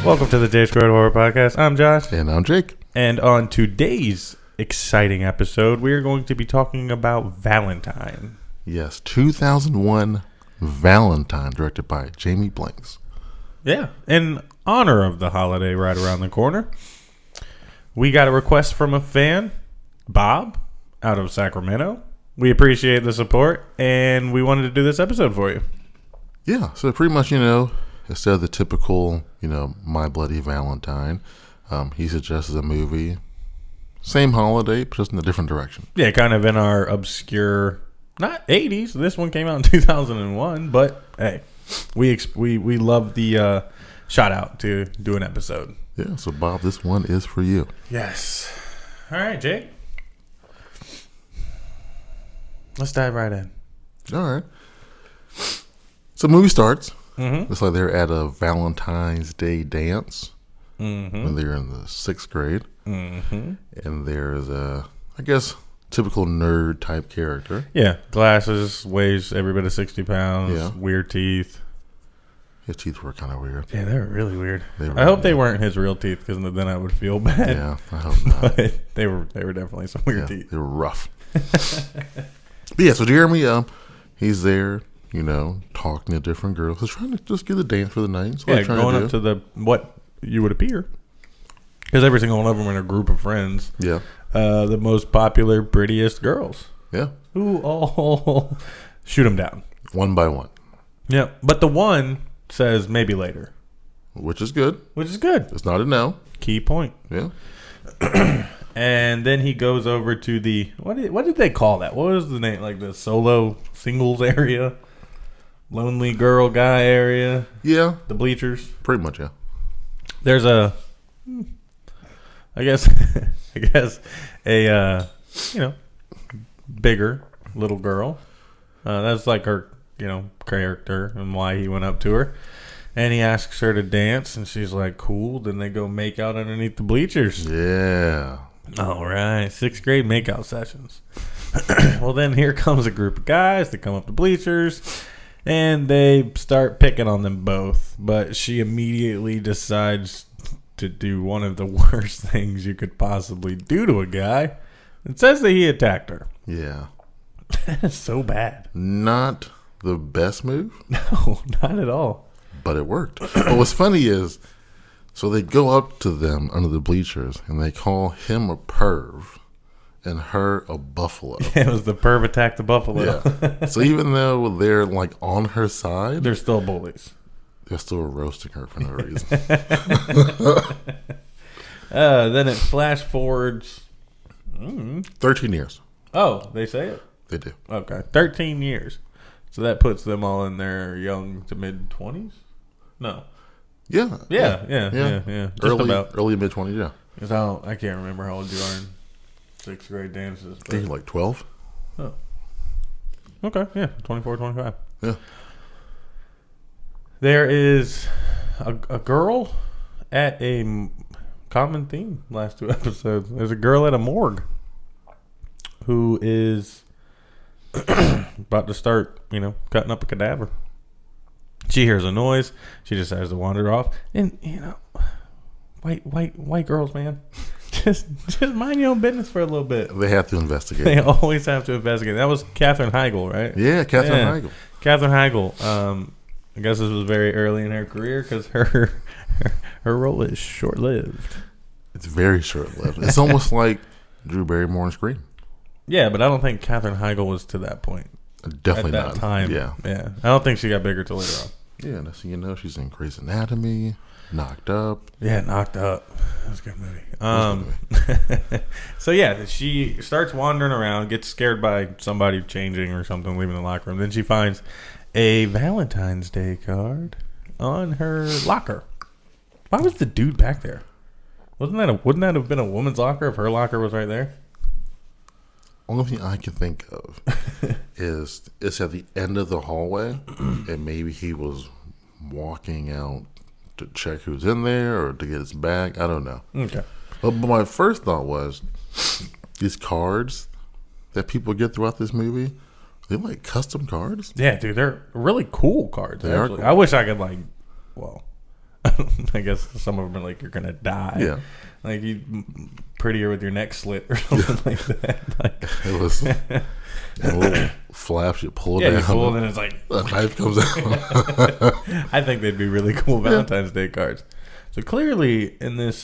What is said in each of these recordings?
Welcome to the J Squared Horror Podcast. I'm Josh. And I'm Jake. And on today's exciting episode, we are going to be talking about Valentine. Yes, 2001 Valentine, directed by Jamie Blanks. Yeah, in honor of the holiday right around the corner, we got a request from a fan, Bob, out of Sacramento. We appreciate the support, and we wanted to do this episode for you. Yeah, so pretty much, instead of the typical, My Bloody Valentine, he suggested a movie, same holiday, but just in a different direction. Yeah, kind of in our obscure, not 80s. This one came out in 2001, but hey, we love the shout out to do an episode. Yeah, so Bob, this one is for you. Yes. All right, Jake. Let's dive right in. All right. So the movie starts. Mm-hmm. It's like they're at a Valentine's Day dance Mm-hmm. when they're in the 6th grade. Mm-hmm. And there's a, typical nerd type character. Yeah, glasses, weighs every bit of 60 pounds, Yeah. weird teeth. His teeth were kind of weird. Yeah, they were really weird. They I hope they weren't his real teeth, because then I would feel bad. Yeah, I hope not. But they were definitely some weird teeth. They were rough. But yeah, so Jeremy, he's there, talking to different girls. He's trying to just get a dance for the night. So Yeah, going up to the what you would appear, because every single one of them are in a group of friends. Yeah. The most popular, prettiest girls, Yeah. who all shoot them down. One by one. Yeah, but the one says maybe later, Which is good. which is good. It's not a no. Key point. Yeah. And then he goes over to the what did they call that? What was the name? Like the solo singles area, lonely girl guy area, Yeah. the bleachers. Pretty much, yeah. There's a, I guess a bigger little girl. That's like her character and why he went up to her. And he asks her to dance, and she's like, cool. Then they go make out underneath the bleachers. Yeah. All right, 6th grade makeout sessions. Well, then here comes a group of guys that come up to bleachers, and they start picking on them both. But she immediately decides to do one of the worst things you could possibly do to a guy. It says that he attacked her. Yeah. That is so bad. Not the best move, No, not at all. but it worked. But what's funny is, so they go up to them under the bleachers, and they call him a perv and her a buffalo. It was the perv attack the buffalo. Yeah. So even though they're like on her side, They're still bullies. they're still roasting her for no reason. Then it flash forwards. 13 years. Oh, they say it? They do. Okay, 13 years. So that puts them all in their young to mid 20s? No. Yeah. Yeah. Just about. Early mid 20s, yeah. Because I can't remember how old you are in 6th grade dances. I think like 12. Oh. Okay, yeah, 24, 25. Yeah. There is a girl at a common theme last 2 episodes. There's a girl at a morgue who is about to start, cutting up a cadaver. She hears a noise. She decides to wander off. And, white girls, man. Just mind your own business for a little bit. They have to investigate. They always have to investigate. That was Katherine Heigl, right? Yeah, Katherine Heigl. Katherine Heigl. I guess this was very early in her career because her role is short-lived. It's very short-lived. It's almost like Drew Barrymore in Scream. Yeah, but I don't think Katherine Heigl was to that point. Definitely at that not. time. Yeah. I don't think she got bigger till later on. Yeah, so she's in Grey's Anatomy, Knocked Up. Yeah, Knocked Up. That was a good movie. So yeah, she starts wandering around, gets scared by somebody changing or something, leaving the locker room. Then she finds a Valentine's Day card on her locker. Why was the dude back there? Wouldn't that have been a woman's locker if her locker was right there? Only thing I can think of is it's at the end of the hallway, and maybe he was walking out to check who's in there or to get his bag. I don't know. Okay. But my first thought was these cards that people get throughout this movie, they're like custom cards. Yeah, dude, they're really cool cards. They are actually. cool. I wish I could I guess some of them are like, you're gonna die. Yeah. Like, you prettier with your neck slit or something like that. Like, It was a little flaps you pull yeah, down. you pull and then it's like the knife comes out. I think they'd be really cool Valentine's Day cards. So clearly, in this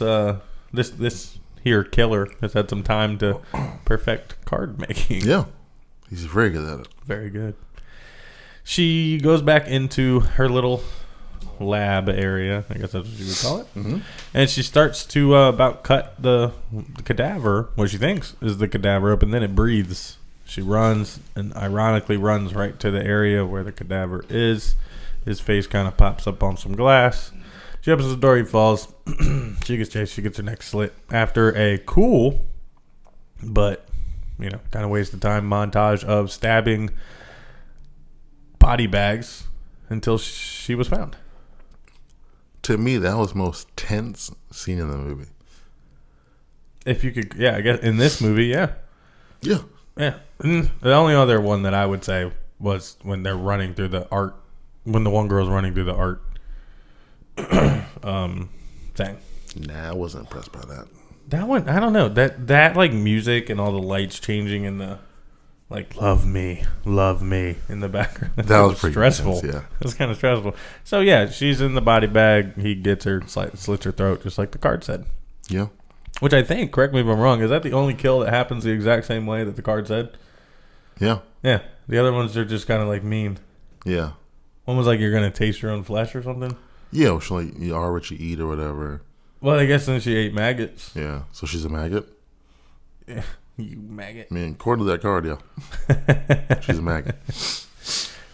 this here killer has had some time to perfect card making. Yeah, he's very good at it. Very good. She goes back into her little lab area, I guess that's what you would call it, and she starts to about cut the cadaver, what she thinks is the cadaver, up, and then it breathes. She runs, and ironically runs right to the area where the cadaver is. His face kind of pops up on some glass. She opens the door, he falls. She gets chased, she gets her neck slit. After a cool, but, you know, kind of waste of time montage of stabbing body bags until she was found. To me, that was the most tense scene in the movie. If you could, yeah, I guess in this movie, yeah. Yeah. Yeah. The only other one that I would say was when they're running through the art, when the one girl's running through the art thing. Nah, I wasn't impressed by that. That one, I don't know. That like music and all the lights changing in the, like, love me in the background. That was pretty stressful. intense, yeah. It was kind of stressful. So yeah, she's in the body bag. He gets her, slits her throat, just like the card said. Yeah. Which I think, correct me if I'm wrong, is that the only kill that happens the exact same way that the card said? Yeah. Yeah. The other ones are just kind of like mean. Yeah. One was like, you're going to taste your own flesh or something? Yeah, which like you are what you eat or whatever. Well, I guess then she ate maggots. Yeah. So she's a maggot? Yeah. You maggot. I mean, according to that card, yeah. She's a maggot.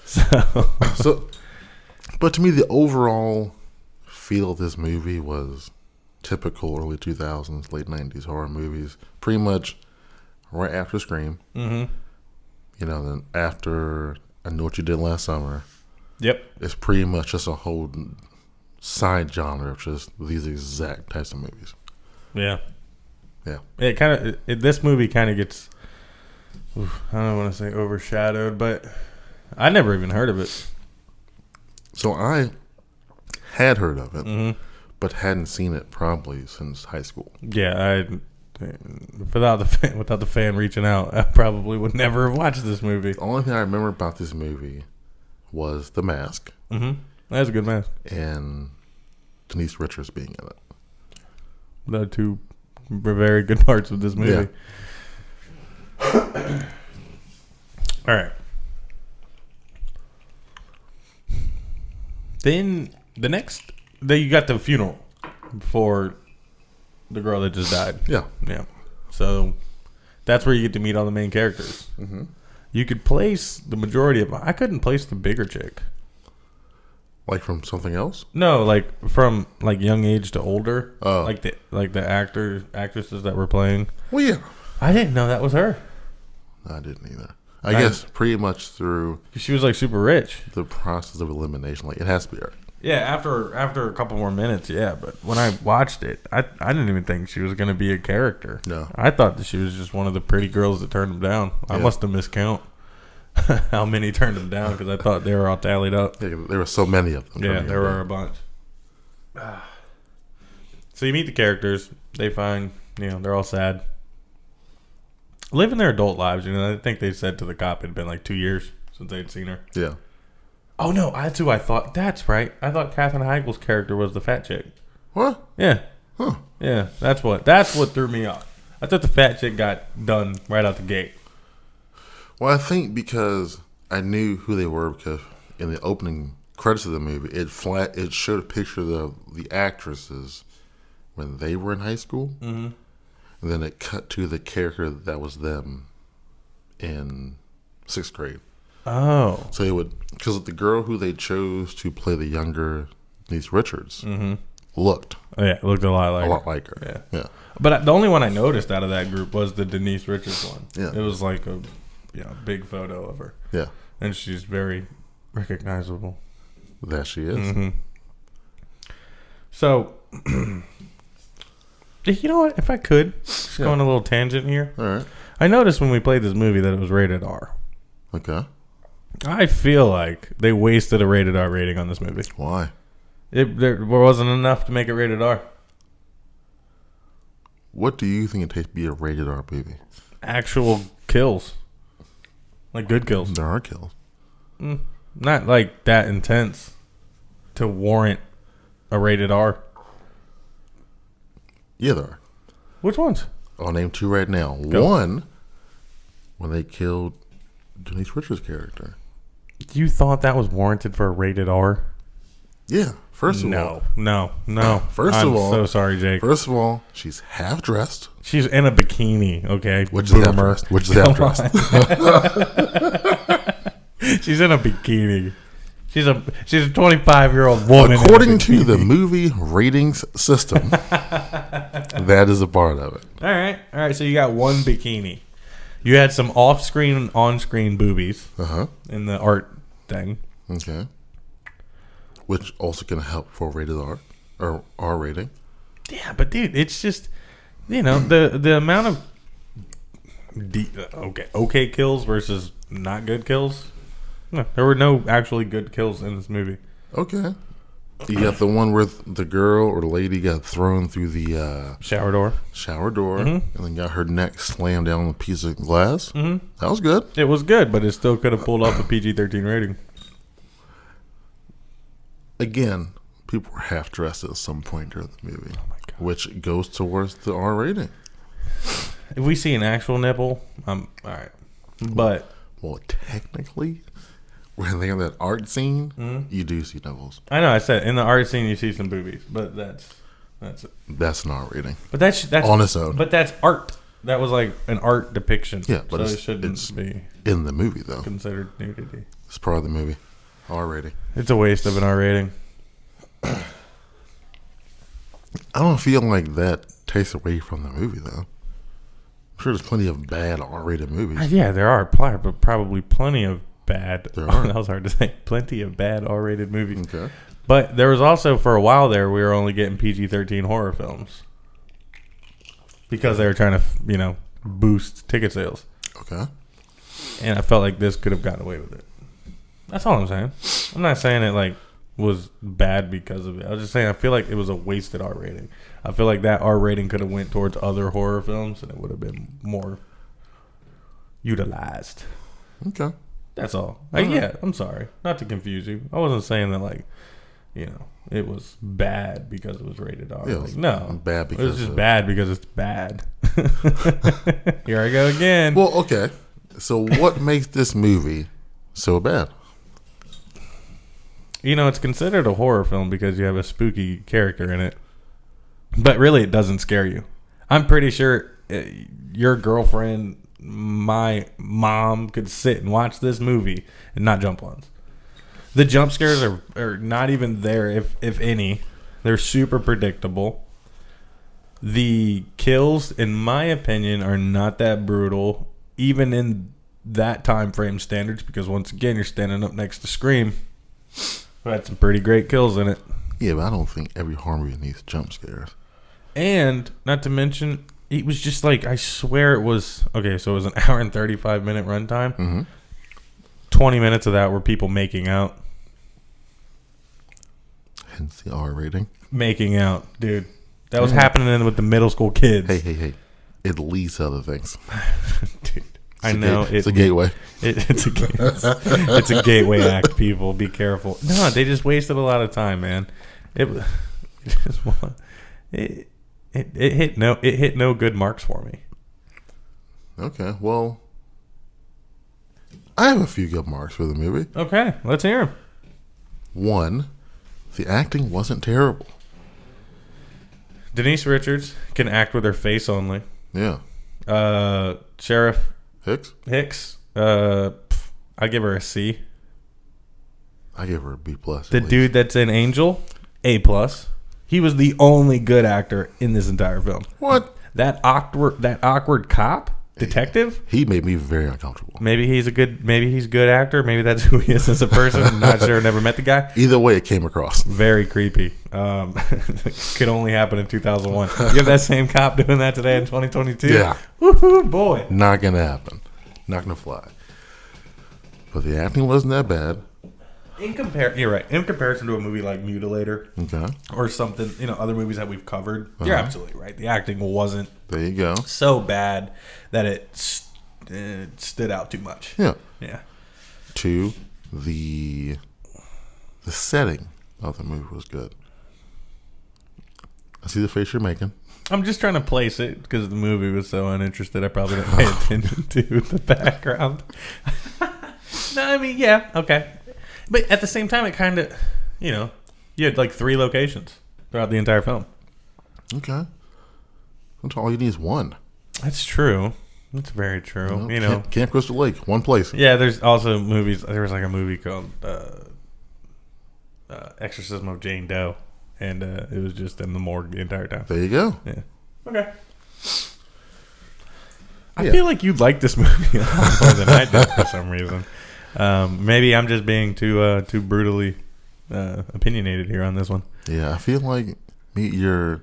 So, but to me, the overall feel of this movie was typical early 2000s, late 90s horror movies. Pretty much right after Scream. Mm-hmm. You know, then after I Know What You Did Last Summer. Yep. It's pretty much just a whole side genre of just these exact types of movies. Yeah. Yeah. It kind of, this movie kind of gets, I don't want to say overshadowed, but I never even heard of it. So I had heard of it, but hadn't seen it probably since high school. Yeah, without the fan reaching out, I probably would never have watched this movie. The only thing I remember about this movie was The Mask. Mm-hmm. That's a good mask. And Denise Richards being in it. The two very good parts of this movie. Yeah. All right. Then you got the funeral for the girl that just died. Yeah. Yeah. So that's where you get to meet all the main characters. Mm-hmm. You could place the majority of them. I couldn't place the bigger chick. Like from something else? No, like from like young age to older. Oh. Like the actresses that were playing. Well, yeah. I didn't know that was her. I didn't either. I guess pretty much through She was like super rich. the process of elimination. Like, it has to be her. Yeah, after a couple more minutes, yeah. But when I watched it, I didn't even think she was going to be a character. No. I thought that she was just one of the pretty girls that turned them down. I must have miscount how many turned them down because I thought they were all tallied up. Yeah, there were so many of them. Yeah, there were a bunch. So you meet the characters. They find, they're all sad. Living their adult lives. I think they said to the cop it had been like 2 years since they'd seen her. Yeah. Oh, no, that's who I thought. That's right. I thought Katherine Heigl's character was the fat chick. What? Yeah. Huh. Yeah, that's what threw me off. I thought the fat chick got done right out the gate. Well, I think because I knew who they were because in the opening credits of the movie, it showed a picture of the actresses when they were in high school. Mm-hmm. And then it cut to the character that was them in 6th grade. Oh. So it would, because the girl who they chose to play the younger Denise Richards looked. Oh, yeah, it looked a lot like her. Yeah. Yeah. But the only one I noticed out of that group was the Denise Richards one. Yeah. It was like a big photo of her. Yeah. And she's very recognizable. That she is. Mm-hmm. So, you know what? If I could, just go on a little tangent here. All right. I noticed when we played this movie that it was rated R. Okay. I feel like they wasted a rated R rating on this movie. Why? There wasn't enough to make it rated R. What do you think it takes to be a rated R movie? Actual kills. Like good kills. There are kills. Not like that intense to warrant a rated R. Yeah, there are. Which ones? I'll name 2 right now. Go. One, when they killed Denise Richards' character. You thought that was warranted for a rated R? Yeah. First of all. No. First of all. I'm so sorry, Jake. First of all, she's half dressed. She's in a bikini, okay? Which is half dressed. Which is half dressed. She's in a bikini. She's a 25-year-old woman. According to the movie ratings system, that is a part of it. All right. So you got one bikini. You had some off-screen and on-screen boobies in the art thing. Okay. Which also can help for rated R or R rating. Yeah, but dude, it's just the amount of okay kills versus not good kills. No, there were no actually good kills in this movie. Okay. You got the one where the girl or the lady got thrown through the shower door, and then got her neck slammed down on a piece of glass. Mm-hmm. That was good. It was good, but it still could have pulled off a PG-13 rating. Again, people were half dressed at some point during the movie, which goes towards the R rating. If we see an actual nipple, all right. But well, technically, when they have that art scene, you do see nipples. I know. I said in the art scene you see some boobies, but that's it. That's an R rating. But that's on its own. But that's art. That was like an art depiction. Yeah, but so it shouldn't be in the movie though. Considered nudity. It's part of the movie. R rating. It's a waste of an R rating. I don't feel like that takes away from the movie though. I'm sure there's plenty of bad R-rated movies. Yeah, there are probably plenty of bad. There are. That was hard to say. Plenty of bad R-rated movies. Okay. But there was also, for a while there, we were only getting PG-13 horror films because they were trying to, boost ticket sales. Okay. And I felt like this could have gotten away with it. That's all I'm saying. I'm not saying it was bad because of it. I was just saying I feel like it was a wasted R rating. I feel like that R rating could have went towards other horror films and it would have been more utilized. Okay. That's all. Yeah, I'm sorry. Not to confuse you. I wasn't saying that it was bad because it was rated R. Yeah, no. Bad because it was just bad because it's bad. Here I go again. Well, okay. So what makes this movie so bad? It's considered a horror film because you have a spooky character in it. But really, it doesn't scare you. I'm pretty sure your girlfriend, my mom, could sit and watch this movie and not jump once. The jump scares are not even there, if any. They're super predictable. The kills, in my opinion, are not that brutal, even in that time frame standards, because once again, you're standing up next to Scream. Had some pretty great kills in it. Yeah, but I don't think every horror movie needs jump scares. And not to mention, it was just I swear it was okay. So it was an hour and 35-minute runtime. Mm-hmm. 20 minutes of that were people making out. Hence the R rating. Making out, dude. That was happening with the middle school kids. Hey! It leads to other things. Dude, I know it's a gateway. It's a gateway act. People, be careful. No, they just wasted a lot of time, man. It hit no good marks for me. Okay, well, I have a few good marks for the movie. Okay, let's hear them. One, the acting wasn't terrible. Denise Richards can act with her face only. Yeah. Sheriff Hicks. I give her a C. I give her a B+. The dude that's in Angel, A+. He was the only good actor in this entire film. What? That awkward cop detective. He made me very uncomfortable. Maybe he's a good actor. Maybe that's who he is as a person. I'm not sure. Never met the guy. Either way, it came across very creepy. Could only happen in 2001. You have that same cop doing that today in 2022. Yeah. Woohoo, boy. Not gonna happen. Not gonna fly. But the acting wasn't that bad. You're right. In comparison to a movie like Mutilator, Okay. or something, other movies that we've covered, you're absolutely right. The acting wasn't There you go. so bad that it stood out too much. Yeah. Yeah. 2, the setting of the movie was good. I see the face you're making. I'm just trying to place it because the movie was so uninterested. I probably didn't pay attention to the background. No, I mean, yeah, okay. But at the same time, it kind of, you had like 3 locations throughout the entire film. Okay. That's all you need is one. That's true. That's very true. Camp Crystal Lake, one place. Yeah, there's also movies. There was like a movie called Exorcism of Jane Doe, and it was just in the morgue the entire time. There you go. Yeah. Okay. I feel like you'd like this movie a lot more than I did for some reason. Maybe I'm just being too brutally opinionated here on this one. Yeah, I feel like I think you're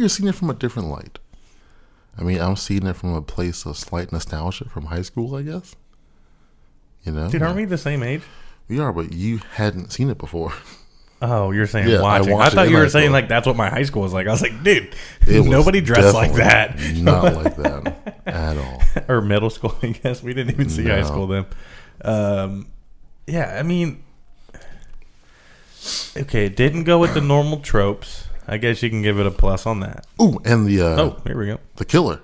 seeing it from a different light. I mean, I'm seeing it from a place of slight nostalgia from high school, I guess. Dude, aren't we the same age? We are, but you hadn't seen it before. Oh, you're saying Yeah, watching. I thought you were saying like that's what my high school was like. I was like, dude, nobody dressed like that. Not like that at all. Or middle school, I guess. We didn't even see high school then. Yeah, I mean, okay, it didn't go with the normal tropes. I guess you can give it a plus on that. Ooh, and the here we go. The killer.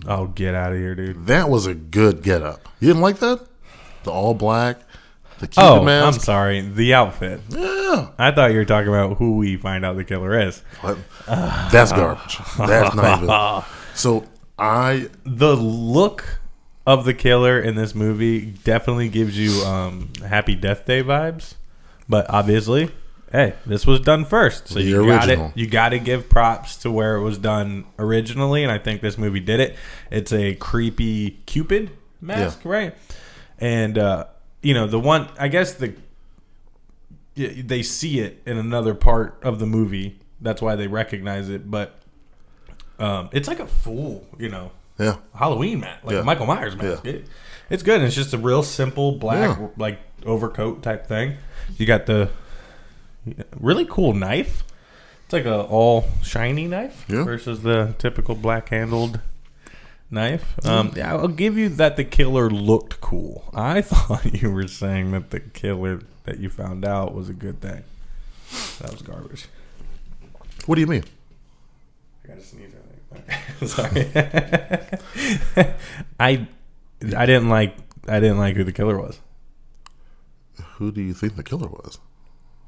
Oh, get out of here, dude. That was a good get up. You didn't like that? The all black, the Cuban mask. I'm sorry. The outfit. Yeah. I thought you were talking about who we find out the killer is. What? That's garbage. That's not even. So the look of the killer in this movie definitely gives you Happy Death Day vibes, but obviously, hey, this was done first, so you got to give props to where it was done originally, and I think this movie did it. It's a creepy Cupid mask, right? And the one, I guess they see it in another part of the movie. That's why they recognize it, but it's like a full, Halloween mask, like a Michael Myers mask. Yeah. It's good. It's just a real simple black, like overcoat type thing. You got the really cool knife. It's like a all shiny knife versus the typical black handled knife. I'll give you that the killer looked cool. I thought you were saying that the killer that you found out was a good thing. That was garbage. What do you mean? I gotta sneeze, I think. Sorry. I didn't like who the killer was. Who do you think the killer was?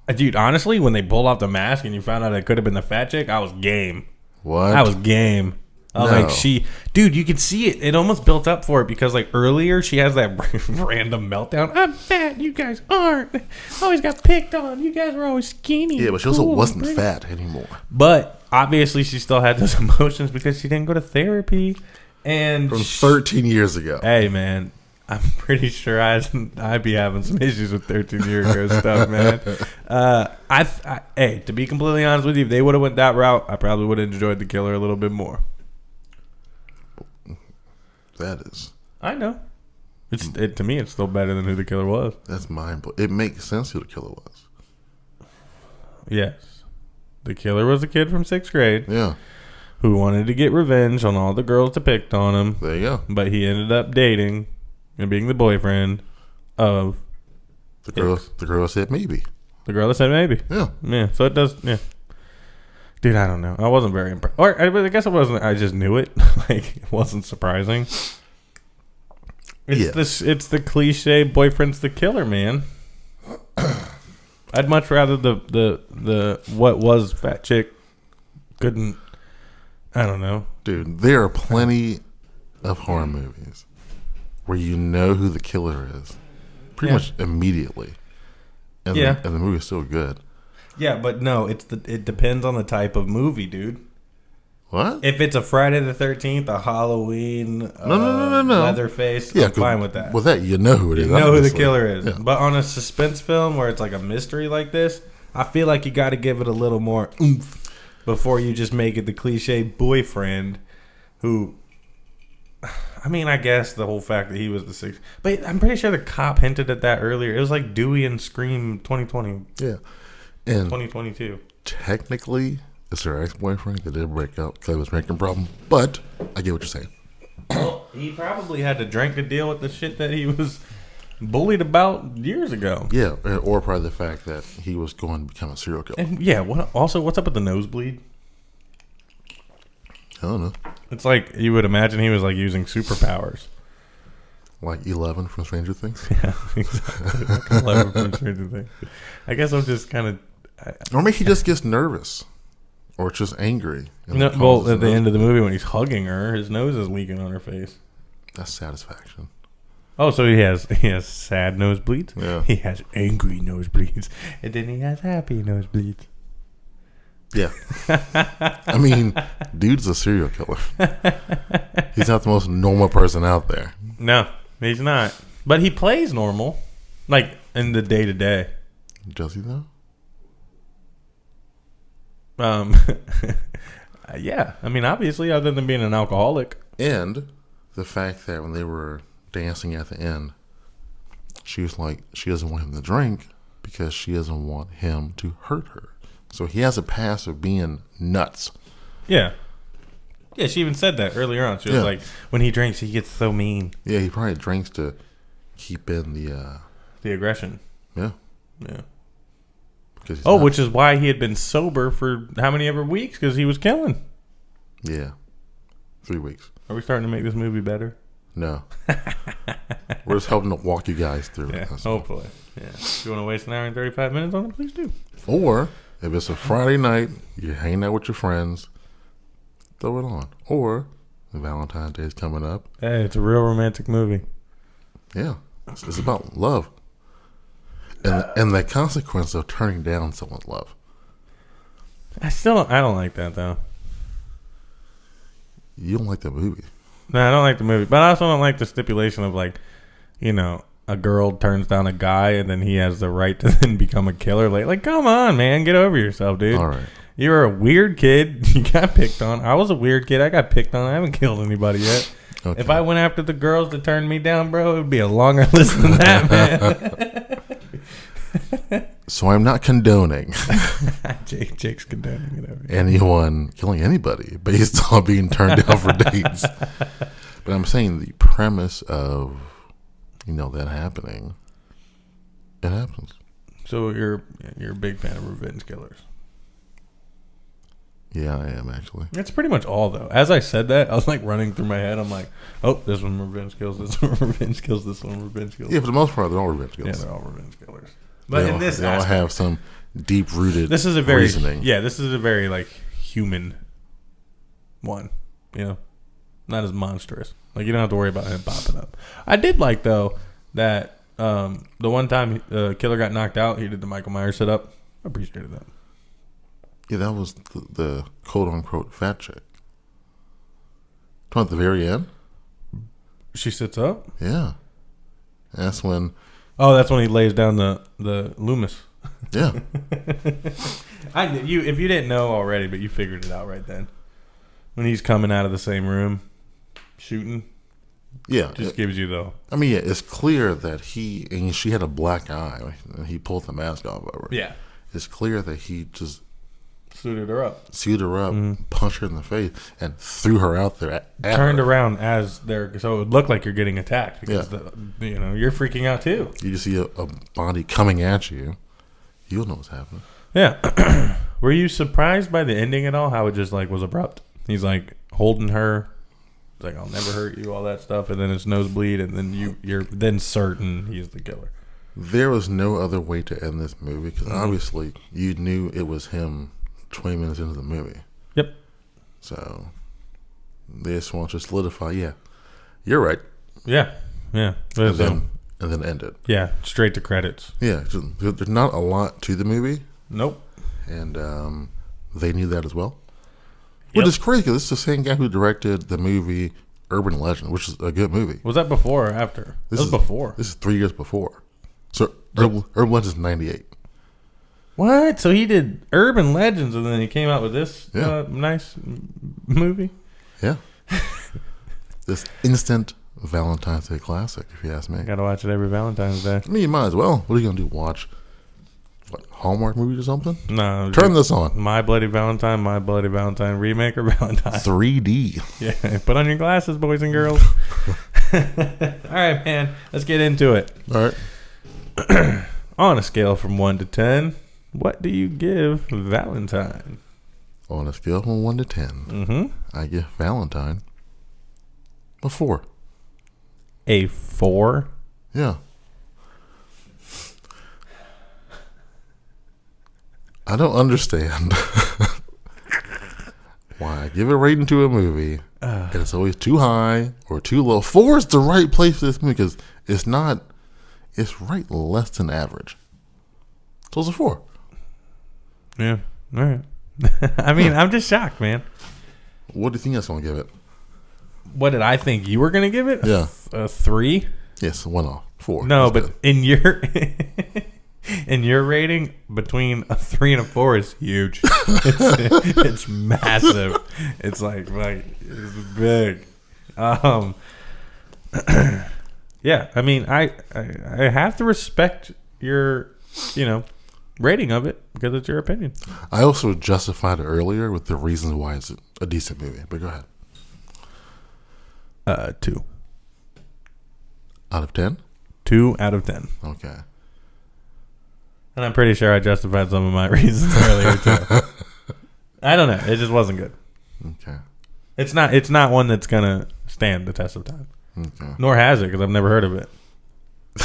Dude, honestly, when they pulled off the mask and you found out it could have been the fat chick, I was game. What? I was game. I was like, dude, you could see it. It almost built up for it because, like, earlier she has that random meltdown. I'm fat. You guys aren't. I always got picked on. You guys were always skinny. Yeah, but she also wasn't fat anymore. But obviously, she still had those emotions because she didn't go to therapy. And from 13 years ago. Hey, man. I'm pretty sure I'd be having some issues with 13 year ago stuff, man. Hey, to be completely honest with you, if they would have went that route, I probably would have enjoyed the killer a little bit more. That is. I know. To me, it's still better than who the killer was. That's mind-blowing. It makes sense who the killer was. Yes. The killer was a kid from 6th grade. Yeah. Who wanted to get revenge on all the girls that picked on him. There you go. But he ended up dating and being the boyfriend of the girl said maybe. The girl that said maybe. Yeah. Yeah. So it does. Yeah. Dude, I don't know. I wasn't very impressed. Or I guess I wasn't. I just knew it. Like, it wasn't surprising. It's the cliche boyfriend's the killer, man. I'd much rather the what was fat chick couldn't. I don't know. Dude, there are plenty of horror movies where you know who the killer is pretty much immediately. And the movie is still good. Yeah, but no, it depends on the type of movie, dude. What? If it's a Friday the 13th, a Halloween, no. Leatherface, I'm fine with that. With that, you know who it is. You know who the killer is. Yeah. But on a suspense film where it's like a mystery like this, I feel like you got to give it a little more oomph before you just make it the cliche boyfriend who, I mean, I guess the whole fact that he was the sixth. But I'm pretty sure the cop hinted at that earlier. It was like Dewey and Scream 2020. Yeah. And 2022. Technically, it's her ex-boyfriend. They did break up because of his drinking problem. But I get what you're saying. Well, he probably had to drink to deal with the shit that he was bullied about years ago. Yeah, or probably the fact that he was going to become a serial killer. And yeah, what's up with the nosebleed? I don't know. It's like you would imagine he was like using superpowers. Like 11 from Stranger Things? Yeah, exactly. Like 11 from Stranger Things. I guess I'm just kind of... Or maybe he just gets nervous. Or just angry. No, well, at the end of the movie when he's hugging her, his nose is leaking on her face. That's satisfaction. Oh, so he has sad nosebleeds? Yeah. He has angry nosebleeds. And then he has happy nosebleeds. Yeah. I mean, dude's a serial killer. He's not the most normal person out there. No, he's not. But he plays normal. Like, in the day-to-day. Does he, though? Yeah. I mean, obviously, other than being an alcoholic. And the fact that when they were dancing at the end, she was like, she doesn't want him to drink because she doesn't want him to hurt her. So he has a past of being nuts. Yeah. Yeah, she even said that earlier on. She was like, when he drinks, he gets so mean. Yeah, he probably drinks to keep in the aggression. Yeah. Yeah. Oh, which is why he had been sober for how many ever weeks? Because he was killing. Yeah. 3 weeks. Are we starting to make this movie better? No. We're just helping to walk you guys through it. Yeah, hopefully. Yeah. If you want to waste an hour and 35 minutes on it, please do. Or if it's a Friday night, you're hanging out with your friends, throw it on. Or Valentine's Day is coming up. Hey, it's a real romantic movie. Yeah. It's about love. And the consequence of turning down someone's love. I don't like that, though. You don't like the movie. No, I don't like the movie. But I also don't like the stipulation of, like, you know, a girl turns down a guy and then he has the right to then become a killer. Like, come on, man. Get over yourself, dude. All right. You were a weird kid. You got picked on. I was a weird kid. I got picked on. I haven't killed anybody yet. Okay. If I went after the girls that turned me down, bro, it would be a longer list than that, man. So I'm not condoning Jake's condoning it. Anyone killing anybody based on being turned down for dates. But I'm saying the premise of, that happening, it happens. So you're a big fan of revenge killers. Yeah, I am actually. That's pretty much all, though. As I said that, I was like running through my head. I'm like, oh, this one revenge kills, this one revenge kills, this one revenge kills. Yeah, for the most part, they're all revenge killers. Yeah, they're all revenge killers. But in this, they all have some deep-rooted this is a very reasoning. Yeah, this is a very like human one. Not as monstrous. Like you don't have to worry about him popping up. I did like though that the one time the killer got knocked out, he did the Michael Myers sit up. I appreciated that. Yeah, that was the quote-unquote fat chick. At the very end? She sits up? Yeah. That's when... Oh, that's when he lays down the Loomis. Yeah. If you didn't know already, but you figured it out right then. When he's coming out of the same room, shooting. Yeah. Just gives you the... I mean, yeah, it's clear that she had a black eye, and he pulled the mask off of her. Yeah. It's clear that he just... Suited her up, punched her in the face, and threw her out there. Turned around as they're so it would look like you're getting attacked because you're freaking out too. You just see a body coming at you. You'll know what's happening. Yeah. Were you surprised by the ending at all? How it just like was abrupt. He's like holding her, like I'll never hurt you, all that stuff, and then it's nosebleed, and then you're then certain he's the killer. There was no other way to end this movie because obviously you knew it was him. 20 minutes into the movie. Yep. So they just want to solidify, yeah, you're right. Yeah. And then end it. Yeah, straight to credits. Yeah, there's not a lot to the movie. Nope. And they knew that as well. Which is crazy because it's the same guy who directed the movie Urban Legend, which is a good movie. Was that before or after? This was before. This is 3 years before. So Urban Legend is 98. What? So he did Urban Legends and then he came out with this nice movie? Yeah. This instant Valentine's Day classic, if you ask me. Gotta watch it every Valentine's Day. I mean, you might as well. What are you gonna do? Watch what, Hallmark movies or something? No. Turn this on. My Bloody Valentine remake or Valentine. 3D. Yeah, put on your glasses, boys and girls. All right, man. Let's get into it. All right. On a scale from 1 to 10, what do you give Valentine? On a scale from 1 to 10, I give Valentine a 4. A 4? Yeah. I don't understand why I give a rating to a movie and it's always too high or too low. 4 is the right place for this movie because it's not, it's right less than average. So it's a 4. Yeah. All right. I mean, I'm just shocked, man. What do you think that's going to give it? What did I think you were going to give it? Yeah. A 3? Yes, 1 off. 4. No, That's but good. in your rating, between a 3 and a 4 is huge. It's massive. It's like it's big. Yeah, I mean, I have to respect your, rating of it because it's your opinion. I also justified it earlier with the reasons why it's a decent movie. But go ahead. 2. Out of 10? 2 out of 10. Okay. And I'm pretty sure I justified some of my reasons earlier too. I don't know. It just wasn't good. Okay. It's not one that's gonna stand the test of time. Okay. Nor has it, because I've never heard of it.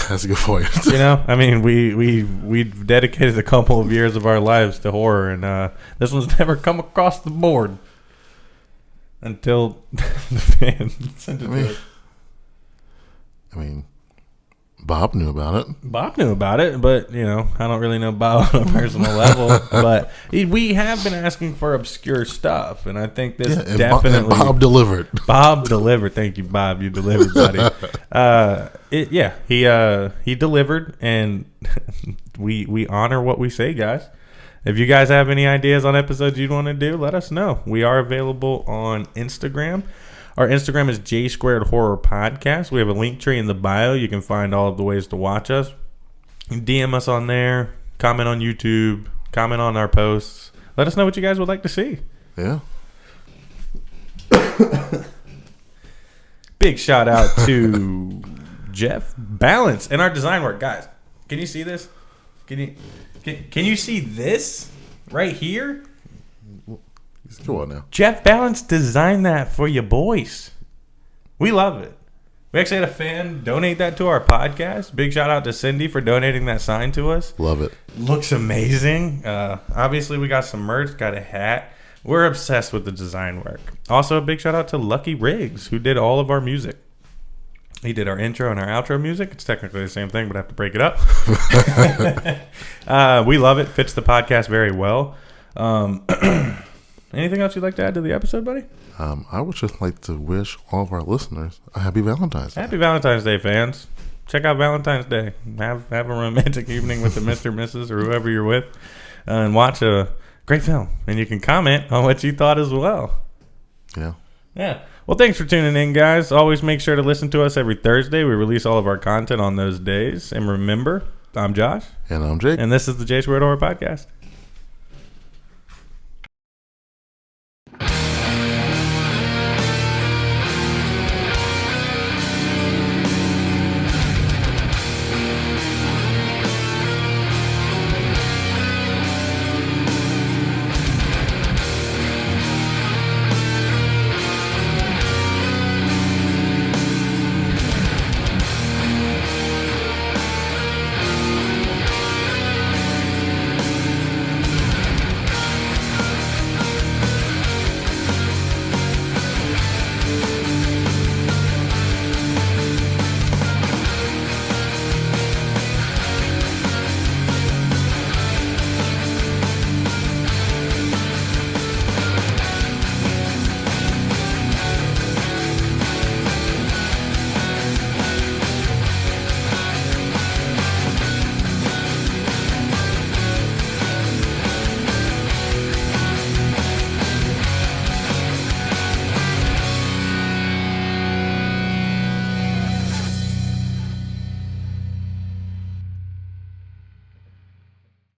That's a good point. I mean, we've dedicated a couple of years of our lives to horror, and this one's never come across the board until the fan sent it to us. I mean, Bob knew about it. Bob knew about it, but, I don't really know Bob on a personal level. But we have been asking for obscure stuff, and I think this definitely... And Bob delivered. Bob delivered. Thank you, Bob. You delivered, buddy. He delivered, and we honor what we say, guys. If you guys have any ideas on episodes you'd want to do, let us know. We are available on Instagram. Our Instagram is J Squared Horror Podcast. We have a link tree in the bio. You can find all of the ways to watch us. DM us on there. Comment on YouTube. Comment on our posts. Let us know what you guys would like to see. Yeah. Big shout out to Jeff Balance and our design work. Guys, can you see this? Can you see this right here? Go on now. Jeff Balance designed that for you boys. We love it. We actually had a fan donate that to our podcast. Big shout out to Cindy for donating that sign to us. Love it. Looks amazing. Obviously, we got some merch, got a hat. We're obsessed with the design work. Also, a big shout out to Lucky Riggs, who did all of our music. He did our intro and our outro music. It's technically the same thing, but I have to break it up. We love it. Fits the podcast very well. Anything else you'd like to add to the episode, buddy? I would just like to wish all of our listeners a happy Valentine's Day. Happy Valentine's Day, fans. Check out Valentine's Day. Have a romantic evening with the Mr., Mrs., or whoever you're with, and watch a great film. And you can comment on what you thought as well. Yeah. Yeah. Well, thanks for tuning in, guys. Always make sure to listen to us every Thursday. We release all of our content on those days. And remember, I'm Josh. And I'm Jake. And this is the J Squared Horror Podcast.